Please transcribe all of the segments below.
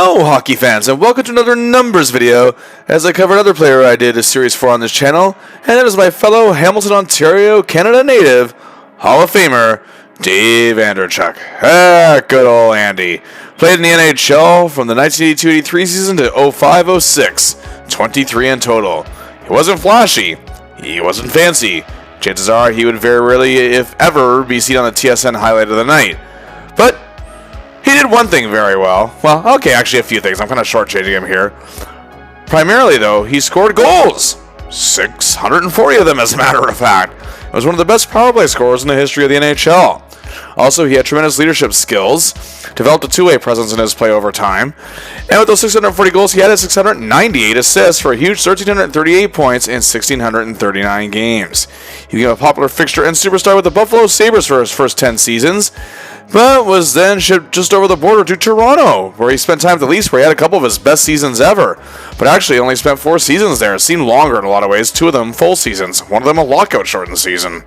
Hello hockey fans, and welcome to another numbers video as I cover another player I did a series for on this channel, and that is my fellow Hamilton, Ontario, Canada native, Hall of Famer, Dave Andreychuk. Good old Andy. Played in the NHL from the 1982-83 season to 05-06, 23 in total. He wasn't flashy, he wasn't fancy. Chances are he would very rarely, if ever, be seen on the TSN highlight of the night. But he did one thing very well. Well, okay, actually a few things. I'm kind of shortchanging him here. Primarily, though, he scored goals. 640 of them, as a matter of fact. He was one of the best power play scorers in the history of the NHL. Also, he had tremendous leadership skills, developed a two-way presence in his play over time, and with those 640 goals, he had 698 assists for a huge 1,338 points in 1,639 games. He became a popular fixture and superstar with the Buffalo Sabres for his first 10 seasons, but was then shipped just over the border to Toronto, where he spent time at the Leafs, where he had a couple of his best seasons ever. But actually only spent 4 seasons there. It seemed longer in a lot of ways, 2 of them full seasons, one of them a lockout-shortened season.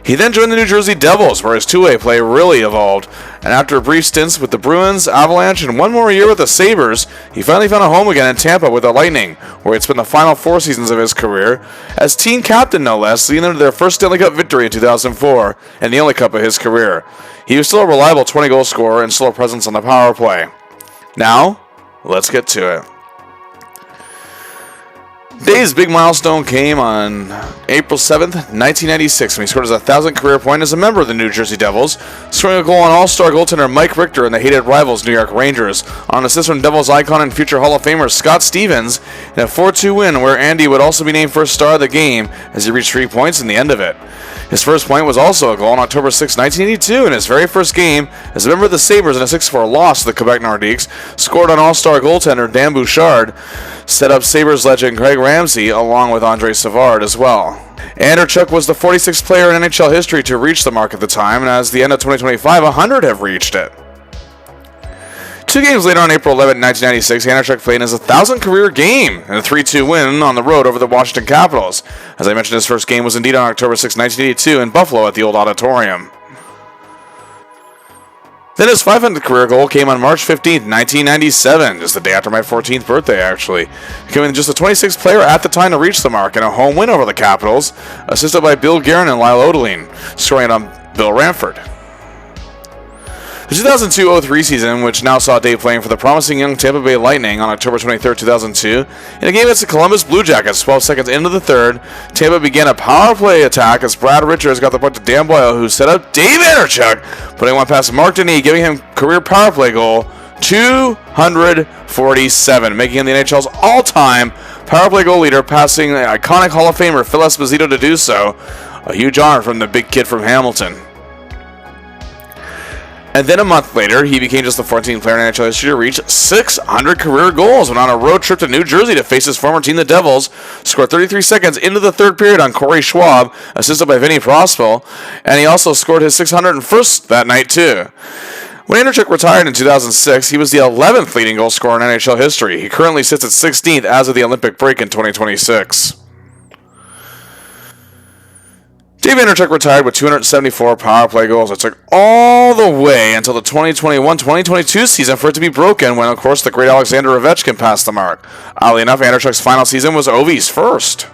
He then joined the New Jersey Devils, where his two-way play really evolved, and after brief stints with the Bruins, Avalanche, and one more year with the Sabres, he finally found a home again in Tampa with the Lightning, where he'd spent the final 4 seasons of his career, as team captain no less, leading them to their first Stanley Cup victory in 2004, and the only cup of his career. He was still a reliable 20-goal scorer and still a presence on the power play. Now, let's get to it. Dave's big milestone came on April 7th, 1996, when he scored his 1,000th career point as a member of the New Jersey Devils, scoring a goal on All-Star goaltender Mike Richter and the hated rivals New York Rangers, on an assist from Devils icon and future Hall of Famer Scott Stevens, in a 4-2 win where Andy would also be named first star of the game as he reached 3 points in the end of it. His first point was also a goal on October 6, 1982, in his very first game as a member of the Sabres in a 6-4 loss to the Quebec Nordiques, scored on All-Star goaltender Dan Bouchard, set up Sabres legend Craig Ramsey along with Andre Savard as well. Andreychuk was the 46th player in NHL history to reach the mark at the time, and as the end of 2025, 100 have reached it. 2 games later, on April 11, 1996, Andreychuk played in his 1,000th career game in a 3-2 win on the road over the Washington Capitals. As I mentioned, his first game was indeed on October 6, 1982 in Buffalo at the old auditorium. Then his 500th career goal came on March 15, 1997, just the day after my 14th birthday, actually, becoming just the 26th player at the time to reach the mark in a home win over the Capitals, assisted by Bill Guerin and Lyle Odeline, scoring on Bill Ranford. The 2002-03 season, which now saw Dave playing for the promising young Tampa Bay Lightning on October 23, 2002, in a game against the Columbus Blue Jackets 12 seconds into the third, Tampa began a power play attack as Brad Richards got the puck to Dan Boyle, who set up Dave Andreychuk, putting one past Mark Denis, giving him career power play goal 247, making him the NHL's all-time power play goal leader, passing the iconic Hall of Famer Phil Esposito to do so. A huge honor from the big kid from Hamilton. And then a month later, he became just the 14th player in NHL history to reach 600 career goals when on a road trip to New Jersey to face his former team, the Devils, scored 33 seconds into the third period on Corey Schwab, assisted by Vinny Prospel, and he also scored his 601st that night too. When Andreychuk retired in 2006, he was the 11th leading goal scorer in NHL history. He currently sits at 16th as of the Olympic break in 2026. Dave Andreychuk retired with 274 power play goals. It took all the way until the 2021-2022 season for it to be broken when, of course, the great Alexander Ovechkin passed the mark. Oddly enough, Andreychuk's final season was Ovi's first.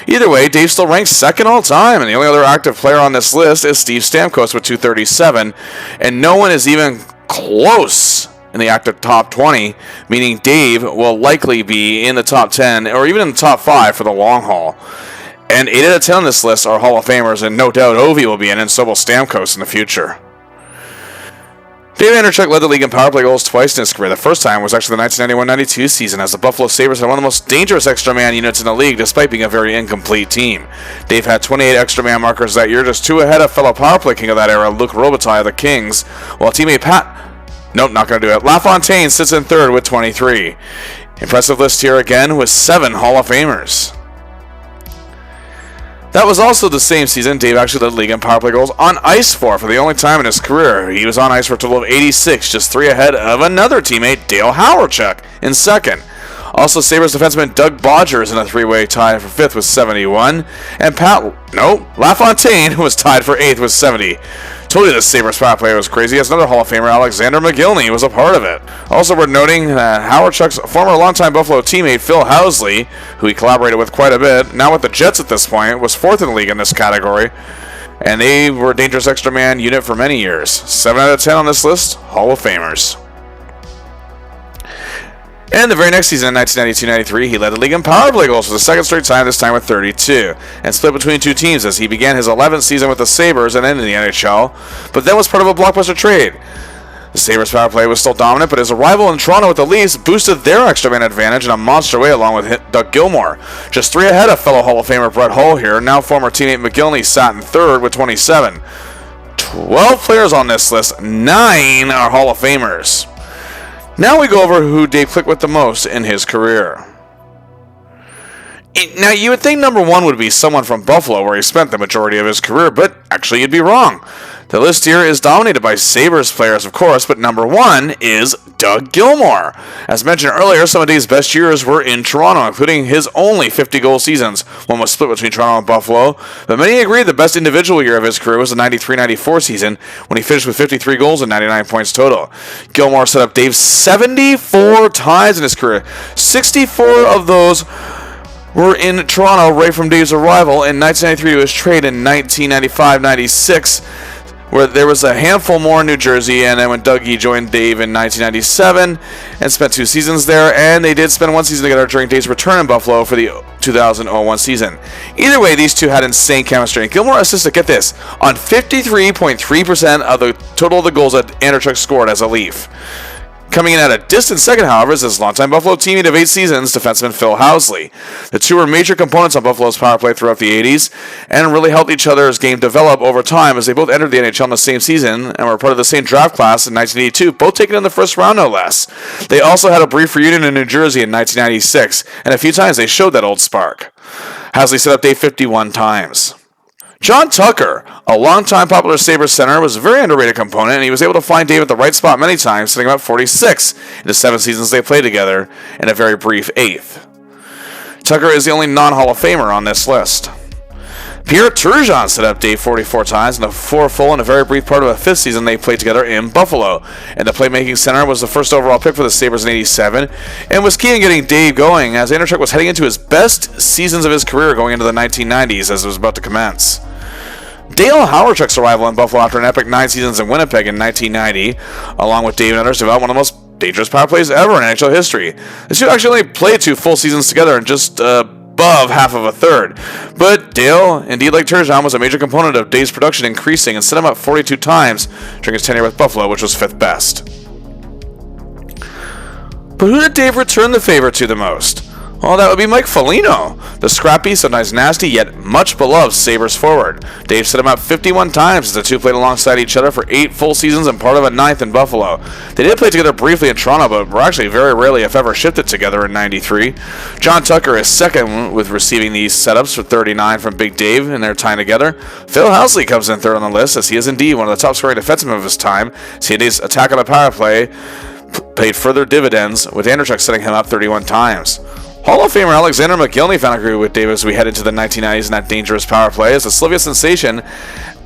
Either way, Dave still ranks second all time, and the only other active player on this list is Steve Stamkos with 237, and no one is even close in the active top 20, meaning Dave will likely be in the top 10 or even in the top 5 for the long haul. And 8 out of 10 on this list are Hall of Famers, and no doubt Ovi will be in, and so will Stamkos in the future. Dave Andreychuk led the league in power play goals twice in his career. The first time was actually the 1991-92 season, as the Buffalo Sabres had one of the most dangerous extra man units in the league, despite being a very incomplete team. Dave had 28 extra man markers that year, just 2 ahead of fellow power play king of that era, Luc Robitaille of the Kings, while teammate not going to do it, LaFontaine sits in third with 23. Impressive list here again with 7 Hall of Famers. That was also the same season Dave actually led the league in power play goals on ice for the only time in his career. He was on ice for a total of 86, just 3 ahead of another teammate, Dale Hawerchuk, in second. Also, Sabres defenseman Doug Bodgers in a 3-way tie for 5th with 71, and LaFontaine was tied for 8th with 70. told you this Sabres power play was crazy, as another Hall of Famer, Alexander McGillney, was a part of it. Also worth noting that Andreychuk's former longtime Buffalo teammate Phil Housley, who he collaborated with quite a bit, now with the Jets at this point, was 4th in the league in this category, and they were a dangerous extra man unit for many years. 7 out of 10 on this list, Hall of Famers. And the very next season, in 1992-93, he led the league in power play goals for the second straight time, this time with 32, and split between two teams as he began his 11th season with the Sabres and ended in the NHL, but then was part of a blockbuster trade. The Sabres power play was still dominant, but his arrival in Toronto with the Leafs boosted their extra man advantage in a monster way along with Doug Gilmour. Just 3 ahead of fellow Hall of Famer Brett Hull here, now former teammate McGillney sat in 3rd with 27. 12 players on this list, 9 are Hall of Famers. Now we go over who Dave clicked with the most in his career. Now, you would think number 1 would be someone from Buffalo, where he spent the majority of his career, but actually you'd be wrong. The list here is dominated by Sabres players, of course, but number 1 is Doug Gilmour. As mentioned earlier, some of Dave's best years were in Toronto, including his only 50-goal seasons. One was split between Toronto and Buffalo, but many agree the best individual year of his career was the 93-94 season, when he finished with 53 goals and 99 points total. Gilmour set up Dave 74 times in his career. 64 of those were in Toronto right from Dave's arrival in 1993 to his trade in 1995-96, where there was a handful more in New Jersey, and then when Dougie joined Dave in 1997 and spent 2 seasons there, and they did spend 1 season together during Dave's return in Buffalo for the 2001 season. Either way, these two had insane chemistry, and Gilmour assisted, get this, on 53.3% of the total of the goals that Andreychuk scored as a Leaf. Coming in at a distant second, however, is his longtime Buffalo teammate of 8 seasons, defenseman Phil Housley. The two were major components on Buffalo's power play throughout the 80s and really helped each other's game develop over time as they both entered the NHL in the same season and were part of the same draft class in 1982, both taken in the first round no less. They also had a brief reunion in New Jersey in 1996, and a few times they showed that old spark. Housley set up Dave 51 times. John Tucker, a longtime popular Sabres center, was a very underrated component, and he was able to find Dave at the right spot many times, setting him up 46 in the 7 seasons they played together, and a very brief 8th. Tucker is the only non-Hall of Famer on this list. Pierre Turgeon set up Dave 44 times in a 4 full and a very brief part of a 5th season they played together in Buffalo. And the playmaking center was the first overall pick for the Sabres in 87 and was key in getting Dave going as Andreychuk was heading into his best seasons of his career going into the 1990s as it was about to commence. Dale Hawerchuk's arrival in Buffalo after an epic 9 seasons in Winnipeg in 1990, along with Dave and others, developed one of the most dangerous power plays ever in NHL history. The two actually only played 2 full seasons together in just above half of a third. But Dale, indeed like Turgeon, was a major component of Dave's production increasing and set him up 42 times during his tenure with Buffalo, which was 5th best. But who did Dave return the favor to the most? Well, that would be Mike Foligno, the scrappy, sometimes nasty, yet much beloved Sabres forward. Dave set him up 51 times as the two played alongside each other for 8 full seasons and part of a 9th in Buffalo. They did play together briefly in Toronto, but were actually very rarely, if ever, shifted together in 93. John Tucker is second with receiving these setups for 39 from Big Dave in their time together. Phil Housley comes in 3rd on the list, as he is indeed one of the top scoring defensemen of his time. Dave's attack on the power play paid further dividends, with Andreychuk setting him up 31 times. Hall of Famer Alexander McGillney found a groove with Dave as we head into the 1990s in that dangerous power play, as the Slavia sensation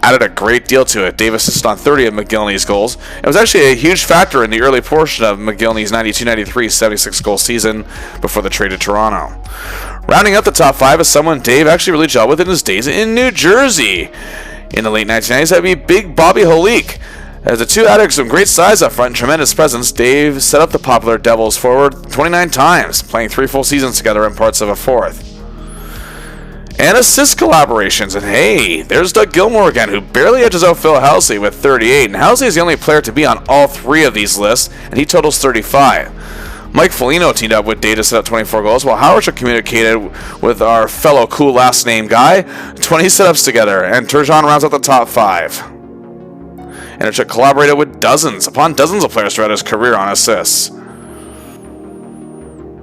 added a great deal to it. Dave assisted on 30 of McGillney's goals. It was actually a huge factor in the early portion of McGillney's 92-93 76-goal season before the trade to Toronto. Rounding up the top 5 is someone Dave actually really gelled with in his days in New Jersey. In the late 1990s, that would be Big Bobby Holik. As the two added some great size up front and tremendous presence, Dave set up the popular Devils forward 29 times, playing 3 full seasons together in parts of a 4th. And assist collaborations, and hey, there's Doug Gilmour again, who barely edges out Phil Housley with 38, and Housley is the only player to be on all 3 of these lists, and he totals 35. Mike Foligno teamed up with Dave to set up 24 goals, while Hawerchuk communicated with our fellow cool last name guy, 20 setups together, and Turgeon rounds out the top 5. Andreychuk collaborated with dozens upon dozens of players throughout his career on assists.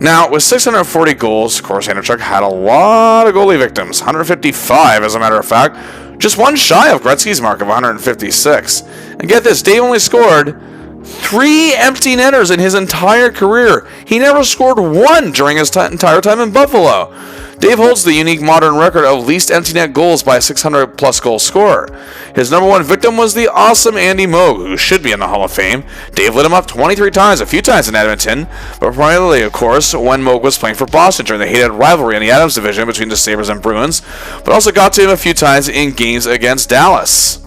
Now, with 640 goals, of course, Andreychuk had a lot of goalie victims, 155 as a matter of fact, just one shy of Gretzky's mark of 156. And get this, Dave only scored 3 empty netters in his entire career. He never scored one during his entire time in Buffalo. Dave holds the unique modern record of least empty net goals by a 600-plus goal scorer. His number one victim was the awesome Andy Moog, who should be in the Hall of Fame. Dave lit him up 23 times, a few times in Edmonton, but primarily, of course, when Moog was playing for Boston during the hated rivalry in the Adams division between the Sabres and Bruins, but also got to him a few times in games against Dallas.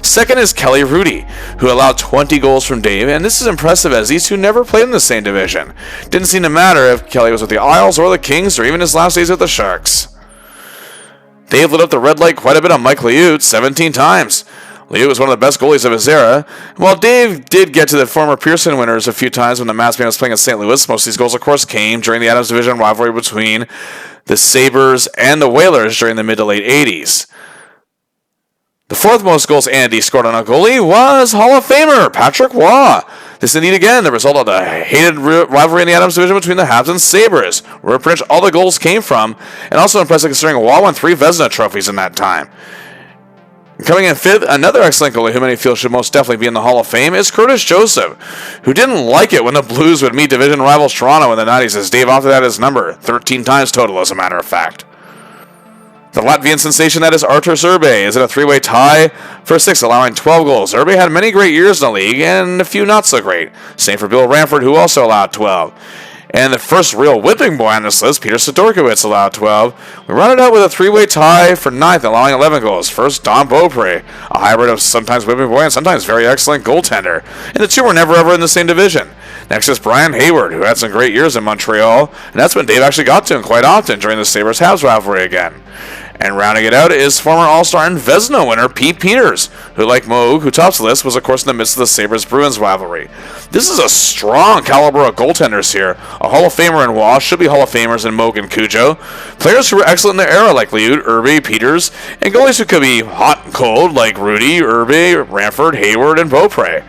Second is Kelly Rudy, who allowed 20 goals from Dave, and this is impressive as these two never played in the same division. Didn't seem to matter if Kelly was with the Isles or the Kings or even his last days with the Sharks. Dave lit up the red light quite a bit on Mike Liut 17 times. Liut was one of the best goalies of his era. While Dave did get to the former Pearson winners a few times when the Masked Man was playing in St. Louis, most of these goals, of course, came during the Adams division rivalry between the Sabres and the Whalers during the mid to late 80s. The fourth most goals Andy scored on a goalie was Hall of Famer Patrick Waugh. This indeed again the result of the hated rivalry in the Adams division between the Habs and Sabres, where pretty much all the goals came from, and also impressive considering Waugh won 3 Vezina trophies in that time. Coming in fifth, another excellent goalie who many feel should most definitely be in the Hall of Fame is Curtis Joseph, who didn't like it when the Blues would meet division rivals Toronto in the 90s, as Dave opted out his number 13 times total, as a matter of fact. The Latvian sensation that is Arturs Urbe is in a 3-way tie for 6th, allowing 12 goals. Urbe had many great years in the league and a few not so great. Same for Bill Ranford, who also allowed 12. And the first real whipping boy on this list, Peter Sidorkiewicz, allowed 12. We rounded out with a 3-way tie for 9th, allowing 11 goals. First, Don Beaupre, a hybrid of sometimes whipping boy and sometimes very excellent goaltender. And the two were never ever in the same division. Next is Brian Hayward, who had some great years in Montreal, and that's when Dave actually got to him quite often during the Sabres-Habs rivalry again. And rounding it out is former All-Star and Vezina winner Pete Peters, who, like Moog, who tops the list, was of course in the midst of the Sabres-Bruins rivalry. This is a strong caliber of goaltenders here. A Hall of Famer in Waugh, should be Hall of Famers in Moog and Cujo. Players who were excellent in their era like Liut, Urbe, Peters, and goalies who could be hot and cold like Rudy, Urbe, Ranford, Hayward, and Beaupre.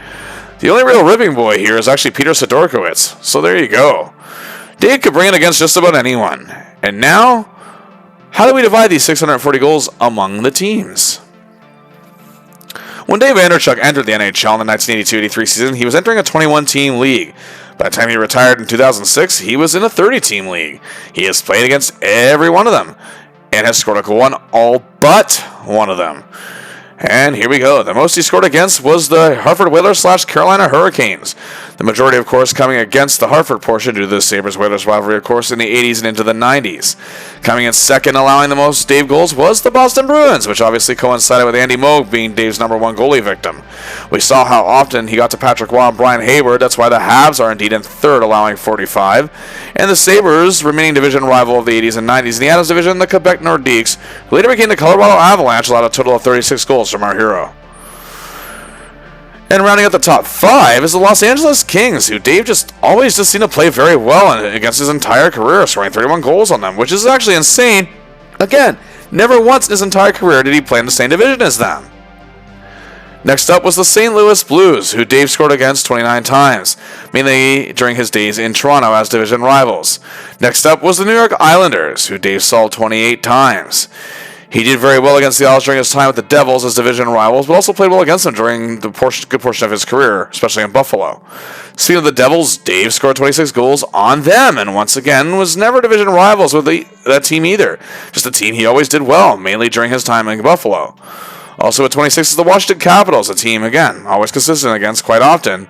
The only real ripping boy here is actually Peter Sidorkiewicz, so there you go. Dave could bring it against just about anyone. And now, how do we divide these 640 goals among the teams? When Dave Andreychuk entered the NHL in the 1982-83 season, he was entering a 21-team league. By the time he retired in 2006, he was in a 30-team league. He has played against every one of them, and has scored a goal on all but one of them. And here we go. The most he scored against was the Hartford Whalers / Carolina Hurricanes. The majority, of course, coming against the Hartford portion due to the Sabres-Whalers rivalry, of course, in the 80s and into the 90s. Coming in second, allowing the most Dave goals, was the Boston Bruins, which obviously coincided with Andy Moog being Dave's number one goalie victim. We saw how often he got to Patrick Waugh and Brian Hayward. That's why the Habs are indeed in third, allowing 45. And the Sabres, remaining division rival of the 80s and 90s. In the Adams division, the Quebec Nordiques, who later became the Colorado Avalanche, allowed a total of 36 goals from our hero. And rounding out the top 5 is the Los Angeles Kings, who Dave always seemed to play very well against his entire career, scoring 31 goals on them, which is actually insane. Again, never once in his entire career did he play in the same division as them. Next up was the St. Louis Blues, who Dave scored against 29 times, mainly during his days in Toronto as division rivals. Next up was the New York Islanders, who Dave saw 28 times. He did very well against the Isles during his time with the Devils as division rivals, but also played well against them during the good portion of his career, especially in Buffalo. Speaking of the Devils, Dave scored 26 goals on them, and once again was never division rivals with that team either. Just a team he always did well, mainly during his time in Buffalo. Also at 26 is the Washington Capitals, a team, again, always consistent against quite often,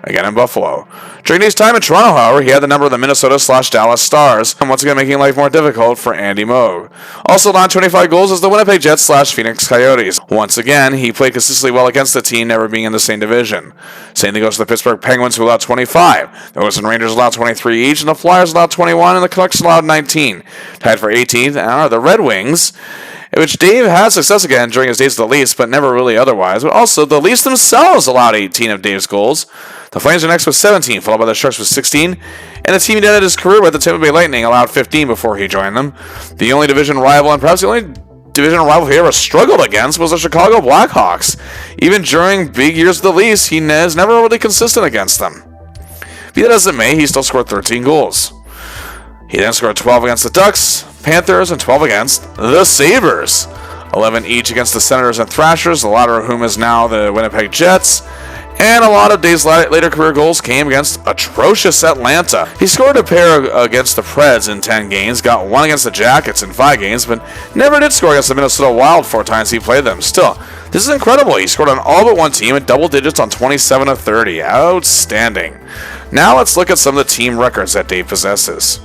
again in Buffalo. During his time in Toronto, however, he had the number of the Minnesota / Dallas Stars, and once again making life more difficult for Andy Moog. Also allowed 25 goals as the Winnipeg Jets / Phoenix Coyotes. Once again, he played consistently well against the team, never being in the same division. Same thing goes to the Pittsburgh Penguins, who allowed 25. The Wisconsin Rangers allowed 23 each, and the Flyers allowed 21, and the Canucks allowed 19. Tied for 18th are the Red Wings, in which Dave had success again during his days with the Leafs, but never really otherwise. But also, the Leafs themselves allowed 18 of Dave's goals. The Flames are next with 17, followed by the Sharks with 16. And the team he ended his career with, the Tampa Bay Lightning, allowed 15 before he joined them. The only division rival, and perhaps the only division rival he ever struggled against, was the Chicago Blackhawks. Even during big years with the Leafs, he is never really consistent against them. Be that as it may, he still scored 13 goals. He then scored 12 against the Ducks, Panthers, and 12 against the Sabres. 11 each against the Senators and Thrashers, the latter of whom is now the Winnipeg Jets. And a lot of Dave's later career goals came against atrocious Atlanta. He scored a pair against the Preds in 10 games, got one against the Jackets in 5 games, but never did score against the Minnesota Wild 4 times he played them. Still, this is incredible. He scored on all but one team at double digits on 27 of 30. Outstanding. Now let's look at some of the team records that Dave possesses.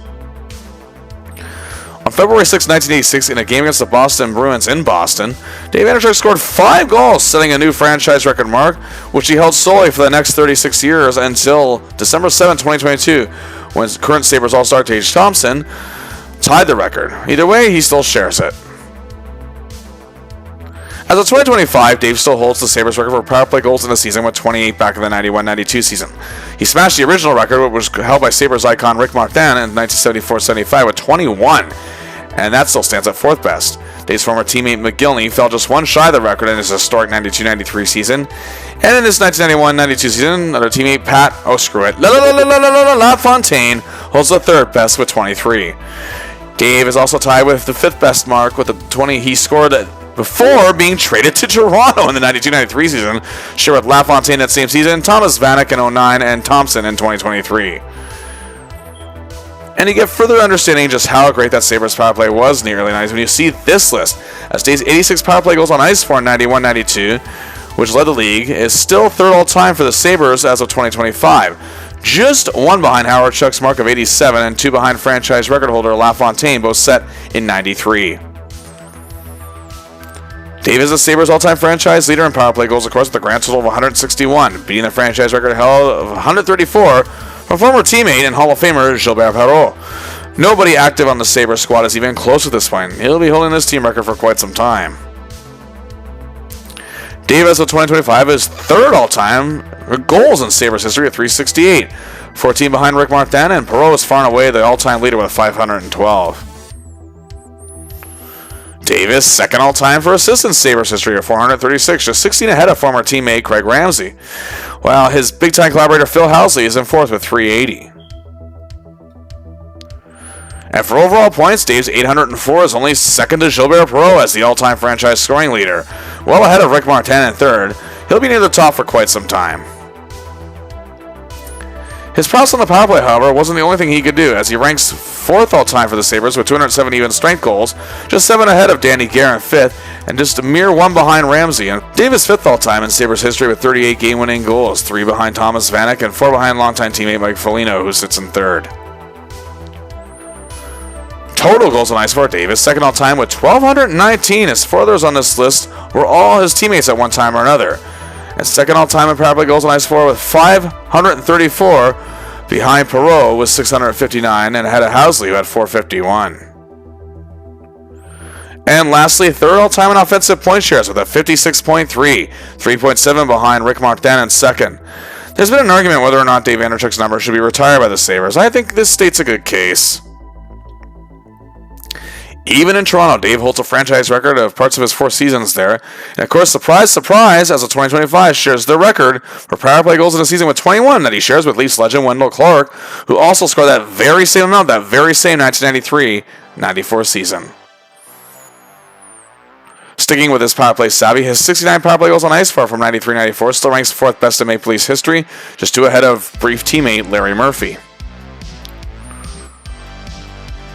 On February 6, 1986, in a game against the Boston Bruins in Boston, Dave Andreychuk scored 5 goals, setting a new franchise record mark, which he held solely for the next 36 years until December 7, 2022, when current Sabres All-Star Tage Thompson tied the record. Either way, he still shares it. As of 2025, Dave still holds the Sabres record for power play goals in a season with 28 back in the 91-92 season. He smashed the original record, which was held by Sabres icon Rick Martin in 1974-75 with 21, and that still stands at 4th best. Dave's former teammate McGillney fell just one shy of the record in his historic 92-93 season, and in this 1991-92 season, another teammate Pat, LaFontaine holds the 3rd best with 23. Dave is also tied with the 5th best mark with the 20 he scored before being traded to Toronto in the 92-93 season, shared with LaFontaine that same season, Thomas Vanek in 09, and Thompson in 2023. And you get further understanding just how great that Sabres power play was in the early 90s when you see this list, as Dave's 86 power play goals on ice for in 91-92, which led the league, is still 3rd all-time for the Sabres as of 2025. Just 1 behind Howard Chuck's mark of 87 and 2 behind franchise record holder LaFontaine, both set in 93. Dave is the Sabres all-time franchise leader in power play goals, of course, with a grand total of 161, beating the franchise record held of 134 from former teammate and Hall of Famer Gilbert Perreault. Nobody active on the Sabres squad is even close at this point. He'll be holding this team record for quite some time. Dave, as of 2025, is 3rd all-time goals in Sabres history at 368, 14 behind Rick Martin, and Perreault is far and away the all-time leader with 512. Dave is 2nd all-time for assists in Sabres history at 436, just 16 ahead of former teammate Craig Ramsey, while his big-time collaborator Phil Housley is in 4th with 380. And for overall points, Dave's 804 is only 2nd to Gilbert Perreault as the all-time franchise scoring leader, well ahead of Rick Martin in 3rd. He'll be near the top for quite some time. His prowess on the power play, however, wasn't the only thing he could do, as he ranks 4th all-time for the Sabres with 207 even strength goals, just 7 ahead of Danny Gare in 5th, and just a mere 1 behind Ramsey. And Dave is 5th all-time in Sabres history with 38 game-winning goals, 3 behind Thomas Vanek and 4 behind longtime teammate Mike Foligno, who sits in 3rd. Total goals on ice for Dave is 2nd all-time with 1,219, as 4 others on this list were all his teammates at one time or another. And 2nd all-time in power play goals on ice for with 534, behind Perreault with 659, and ahead of Housley, who had 451. And lastly, 3rd all-time in offensive point shares with a 56.3, 3.7 behind Rick Martin in 2nd. There's been an argument whether or not Dave Andreychuk's number should be retired by the Sabres. I think this states a good case. Even in Toronto, Dave holds a franchise record of parts of his 4 seasons there. And of course, surprise, surprise, as of 2025, shares the record for power play goals in a season with 21 that he shares with Leafs legend Wendell Clark, who also scored that very same amount, that very same 1993-94 season. Sticking with his power play savvy, his 69 power play goals on ice for from 93-94 still ranks 4th best in Maple Leafs history, just 2 ahead of brief teammate Larry Murphy.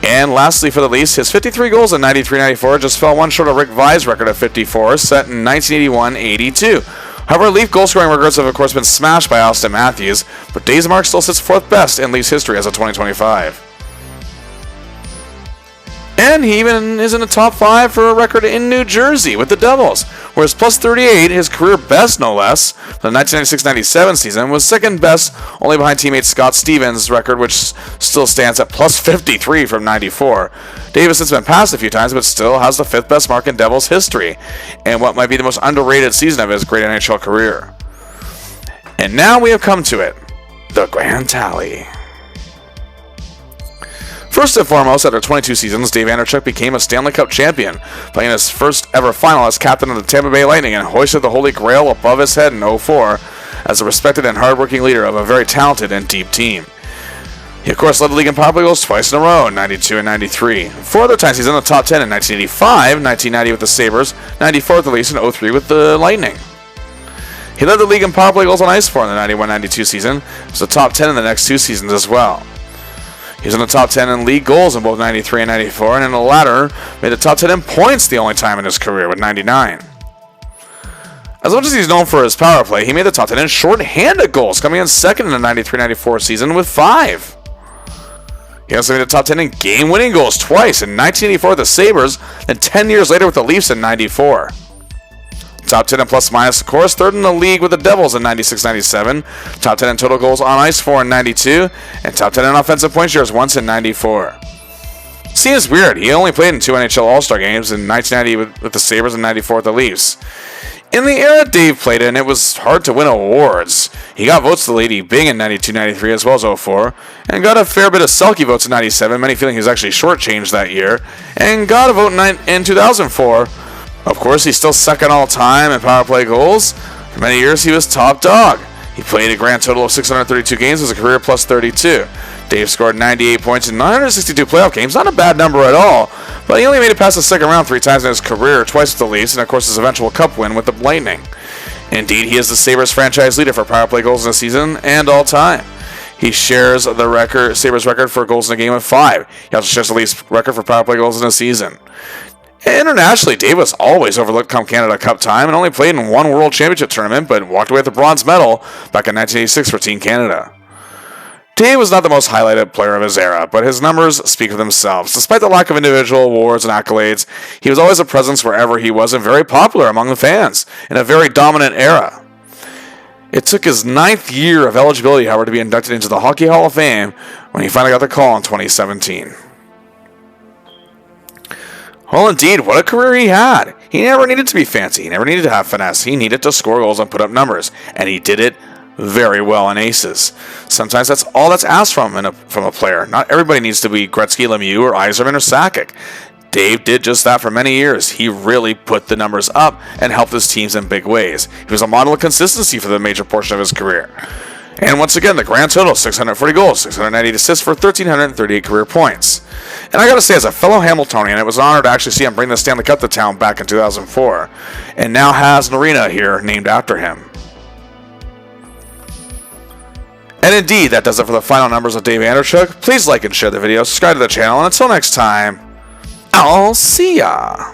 And lastly for the Leafs, his 53 goals in 93-94 just fell 1 short of Rick Vai's record of 54, set in 1981-82. However, Leaf goal-scoring records have of course been smashed by Austin Matthews, but Dave's mark still sits 4th best in Leafs history as of 2025. And he even is in the top 5 for a record in New Jersey with the Devils, where his plus 38, his career best no less, for the 1996-97 season, was 2nd best only behind teammate Scott Stevens' record, which still stands at plus 53 from 94. Davis has been passed a few times, but still has the 5th best mark in Devils history, and what might be the most underrated season of his great NHL career. And now we have come to it, the Grand Tally. First and foremost, after 22 seasons, Dave Andreychuk became a Stanley Cup champion, playing his first ever final as captain of the Tampa Bay Lightning and hoisted the Holy Grail above his head in 2004 as a respected and hard-working leader of a very talented and deep team. He, of course, led the league in power play goals twice in a row in 92 and 93. 4 other times he's in the top 10 in 1985, 1990 with the Sabres, 94 with the Leafs, and 03 with the Lightning. He led the league in power play goals on ice for in the 91-92 season. He was the top 10 in the next 2 seasons as well. He was in the top 10 in league goals in both 93 and 94, and in the latter, made the top 10 in points the only time in his career with 99. As much as he's known for his power play, he made the top 10 in short-handed goals, coming in second in the 93-94 season with 5. He also made the top 10 in game-winning goals twice, in 1984 with the Sabres, and 10 years later with the Leafs in 94. Top 10 in plus-minus, of course, third in the league with the Devils in 96-97, top 10 in total goals on ice for in 92, and top 10 in offensive point shares once in 94. Seems weird, he only played in 2 NHL All-Star games, in 1990 with the Sabres and 94 with the Leafs. In the era Dave played in, it was hard to win awards. He got votes to Lady Byng in 92-93 as well as 04, and got a fair bit of Selke votes in 97, many feeling he was actually shortchanged that year, and got a vote in 2004. Of course, he's still second all-time in power play goals. For many years, he was top dog. He played a grand total of 632 games as a career plus 32. Dave scored 98 points in 962 playoff games. Not a bad number at all, but he only made it past the second round 3 times in his career, twice with the Leafs, and of course his eventual cup win with the Lightning. Indeed, he is the Sabres franchise leader for power play goals in a season and all time. He shares the Sabres record for goals in a game with 5. He also shares the Leafs record for power play goals in a season. Internationally, Dave was always overlooked come Canada Cup time and only played in 1 World Championship tournament, but walked away with the bronze medal back in 1986 for Team Canada. Dave was not the most highlighted player of his era, but his numbers speak for themselves. Despite the lack of individual awards and accolades, he was always a presence wherever he was and very popular among the fans in a very dominant era. It took his 9th year of eligibility, however, to be inducted into the Hockey Hall of Fame when he finally got the call in 2017. Well, indeed, what a career he had. He never needed to be fancy. He never needed to have finesse. He needed to score goals and put up numbers, and he did it very well in aces. Sometimes that's all that's asked from a player. Not everybody needs to be Gretzky, Lemieux, or Yzerman, or Sakic. Dave did just that for many years. He really put the numbers up and helped his teams in big ways. He was a model of consistency for the major portion of his career. And once again, the grand total, 640 goals, 698 assists for 1,338 career points. And I gotta say, as a fellow Hamiltonian, it was an honor to actually see him bring the Stanley Cup to town back in 2004, and now has an arena here named after him. And indeed, that does it for the final numbers of Dave Andreychuk. Please like and share the video, subscribe to the channel, and until next time, I'll see ya!